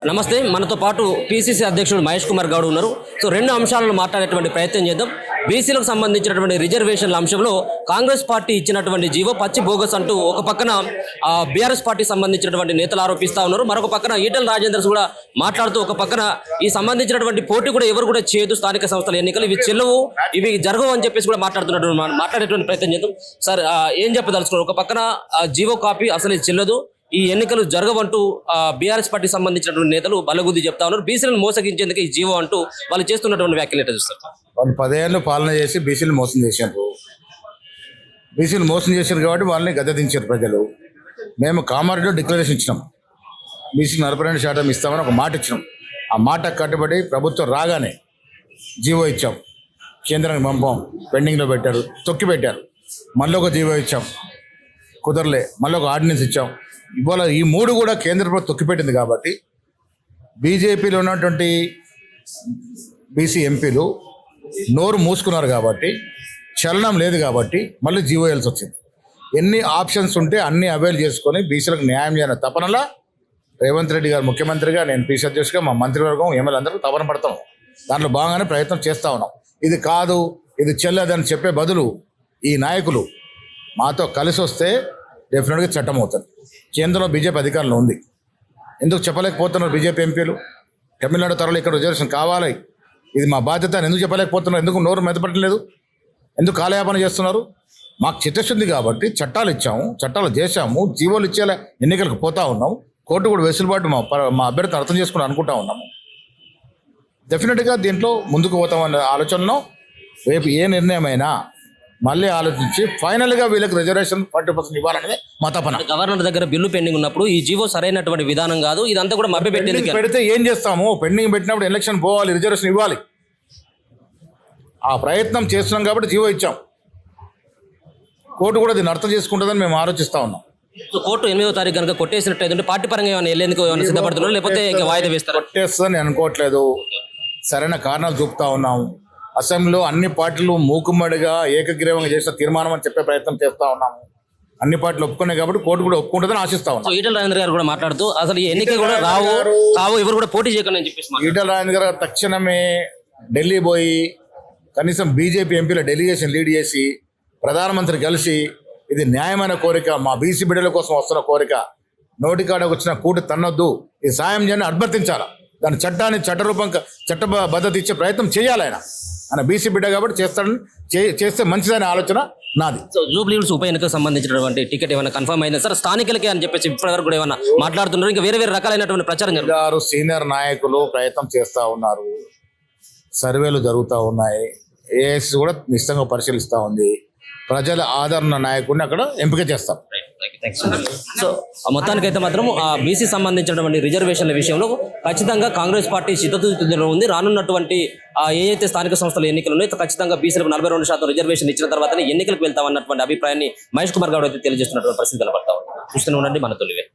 నమస్తే. మనతో పాటు పిసిసి అధ్యక్షుడు మహేష్ కుమార్ గౌడ్ ఉన్నారు. సో రెండు అంశాలను మాట్లాడేటువంటి ప్రయత్నం చేద్దాం. బీసీలకు సంబంధించినటువంటి రిజర్వేషన్ల అంశంలో కాంగ్రెస్ పార్టీ ఇచ్చినటువంటి జీవో పచ్చి బోగస్ అంటూ ఒక పక్కన బీఆర్ఎస్ పార్టీ సంబంధించినటువంటి నేతలు ఆరోపిస్తా ఉన్నారు. మరొక పక్కన ఈటెల రాజేందర్ కూడా మాట్లాడుతూ ఒక పక్కన ఈ సంబంధించినటువంటి పోటీ కూడా ఎవరు కూడా చేయదు, స్థానిక సంస్థల ఎన్నికలు ఇవి చెల్లవు, ఇవి జరగవు అని చెప్పేసి కూడా మాట్లాడేటువంటి ప్రయత్నం చేద్దాం. సార్, ఏం చెప్పదలుచుకున్నారు? ఒక పక్కన జీవో కాపీ అసలు ఇది చెల్లదు, ఈ ఎన్నికలు జరగవంటూ బీఆర్ఎస్ పార్టీ సంబంధించినటువంటి నేతలు బలగుద్ది చెప్తా ఉన్నారు. బీసీలను మోసగించేందుకు ఈ జీవో అంటూ వాళ్ళు చేస్తున్నటువంటి వ్యాఖ్యలు ఎట్లా చూస్తారు? వాళ్ళు 10 ఏళ్ళు పాలన చేసి బీసీలు మోసం చేశారు. బీసీలు మోసం చేశారు కాబట్టి వాళ్ళని గద్దెదించారు ప్రజలు. మేము కామారెడ్డిలో డిక్లరేషన్ ఇచ్చినాం, బీసీకి 42% ఇస్తామని ఒక మాట ఇచ్చినాం. ఆ మాట కట్టుబడి ప్రభుత్వం రాగానే జీవో ఇచ్చాం, కేంద్రానికి పంపాం, పెండింగ్లో పెట్టారు, తొక్కి పెట్టారు. మళ్ళీ ఒక జీవో ఇచ్చాం, కుదరలే, మళ్ళీ ఒక ఆర్డినెన్స్ ఇచ్చాం. ఇవాళ ఈ 3 కూడా కేంద్ర ప్రభుత్వం తొక్కిపెట్టింది కాబట్టి బీజేపీలో ఉన్నటువంటి బీసీ ఎంపీలు నోరు మూసుకున్నారు కాబట్టి, చలనం లేదు కాబట్టి మళ్ళీ జీవో వేయాల్సి వచ్చింది. ఎన్ని ఆప్షన్స్ ఉంటే అన్ని అవైల్ చేసుకొని బీసీలకు న్యాయం చేయాలని తపనలా రేవంత్ రెడ్డి గారు ముఖ్యమంత్రిగా, నేను పీసీ అధ్యక్షుడిగా, మా మంత్రివర్గం ఎమ్మెల్యే అందరూ తపన పడతాం. దాంట్లో భాగంగానే ప్రయత్నం చేస్తూ ఉన్నాం. ఇది కాదు, ఇది చెల్లదని చెప్పే బదులు ఈ నాయకులు మాతో కలిసి వస్తే డెఫినెట్గా చట్టం అవుతుంది. కేంద్రంలో బీజేపీ అధికారంలో ఉంది, ఎందుకు చెప్పలేకపోతున్నారు బీజేపీ ఎంపీలు? తమిళనాడు తరలో ఇక్కడ రిజర్వేషన్ కావాలి, ఇది మా బాధ్యత అని ఎందుకు చెప్పలేకపోతున్నారు? ఎందుకు నోరు మెదపట్టలేదు? ఎందుకు కాలయాపన చేస్తున్నారు? మాకు చిత్తశుద్ధి కాబట్టి చట్టాలు ఇచ్చాము, చట్టాలు చేశాము, జీవోలు ఇచ్చేలా ఎన్నికలకు పోతా ఉన్నాం. కోర్టు కూడా వెసులుబాటు మా అభ్యర్థిని అర్థం చేసుకుని అనుకుంటా ఉన్నాము. డెఫినెట్గా దీంట్లో ముందుకు పోతామనే ఆలోచనలో రేపు ఏ నిర్ణయమైనా మళ్ళీ ఆలోచించి ఫైనల్గా వీళ్ళకి రిజర్వేషన్ 40% ఇవ్వాలనేది మా తపన. గవర్నర్ దగ్గర బిల్లు పెండింగ్ ఉన్నప్పుడు ఈ జీవో సరైనటువంటి విధానం కాదు, ఇదంతా కూడా మభ్య పెడితే ఏం చేస్తాము? పెండింగ్ పెట్టినప్పుడు ఎలక్షన్ పోవాలి, రిజర్వేషన్ ఇవ్వాలి. ఆ ప్రయత్నం చేస్తున్నాం కాబట్టి జీవో ఇచ్చాం. కోర్టు కూడా దీన్ని అర్థం చేసుకుంటుందని మేము ఆలోచిస్తూ ఉన్నాం. సో కోర్టు 8వ తారీఖు కనుక కొట్టేసినట్టు పార్టీ పరంగా ఏమైనా వెళ్ళేందుకు ఏమైనా సిద్ధపడుతున్నారు, లేకపోతే వాయిదా వేస్తారు? కొట్టేస్తుందని అనుకోవట్లేదు, సరైన కారణాలు చూపుతా ఉన్నాం. అసెంబ్లీలో అన్ని పార్టీలు మూకుమ్మడిగా ఏకగ్రీవంగా చేసిన తీర్మానం అని చెప్పే ప్రయత్నం చేస్తూ ఉన్నాము. అన్ని పార్టీలు ఒప్పుకున్నాయి కాబట్టి కోర్టు కూడా ఒప్పుకుంటుందని ఆశిస్తా ఉన్నాం. ఈటెల రాజేందర్ గారు కూడా మాట్లాడుతూ అసలు ఈ ఎన్నిక కూడా కావు, ఎవరు కూడా పోటీ చేయకుండా అని చెప్పేసి ఈటెల రాజేందర్ గారు తక్షణమే ఢిల్లీ పోయి కనీసం బీజేపీ ఎంపీల డెలిగేషన్ లీడ్ చేసి ప్రధానమంత్రి కలిసి ఇది న్యాయమైన కోరిక, మా బీసీ బిడ్డల కోసం వస్తున్న కోరిక, నోటికాడకు వచ్చిన కూటు తన్నొద్దు, ఈ సాయం చేయని అభ్యర్థించాలా. దాని చట్టాన్ని చట్టబద్ధత ఇచ్చే ప్రయత్నం చేయాలి. ఆయన బీసీ బిడ్డ కాబట్టి చేస్తే మంచిదనే ఆలోచన నాది. సో జూబ్లీహిల్స్ ఉప ఎన్నికకు సంబంధించినటువంటి టికెట్ ఏమైనా కన్ఫర్మ్ అయిందా సార్? స్థానికులకే అని చెప్పేసి ఇప్పటివరకు కూడా ఏమైనా మాట్లాడుతున్నారు? ఇంకా వేరే రకాలైనటువంటి ప్రచారం జరుగుతారు. సీనియర్ నాయకులు ప్రయత్నం చేస్తూ ఉన్నారు, సర్వేలు జరుగుతూ ఉన్నాయి, ఏఎస్ కూడా నిశ్చితంగా పరిశీలిస్తూ ఉంది. ప్రజల ఆదరణ నాయకుడిని అక్కడ ఎంపిక చేస్తాం. సో మొత్తానికైతే మాత్రం బీసీ సంబంధించినటువంటి రిజర్వేషన్ల విషయంలో ఖచ్చితంగా కాంగ్రెస్ పార్టీ చిత్తశుద్ధిలో ఉంది. రానున్నటువంటి ఏదైతే స్థానిక సంస్థల ఎన్నికలు ఉన్నాయో ఖచ్చితంగా బీసీలకు 42% రిజర్వేషన్ ఇచ్చిన తర్వాతనే ఎన్నికలకు వెళ్తామన్నటువంటి అభిప్రాయాన్ని మహేష్ కుమార్ గౌడ్ అయితే తెలియజేస్తున్నటువంటి పరిస్థితి కనబడతా ఉంది. చూస్తూనే ఉండండి మన తొలివే.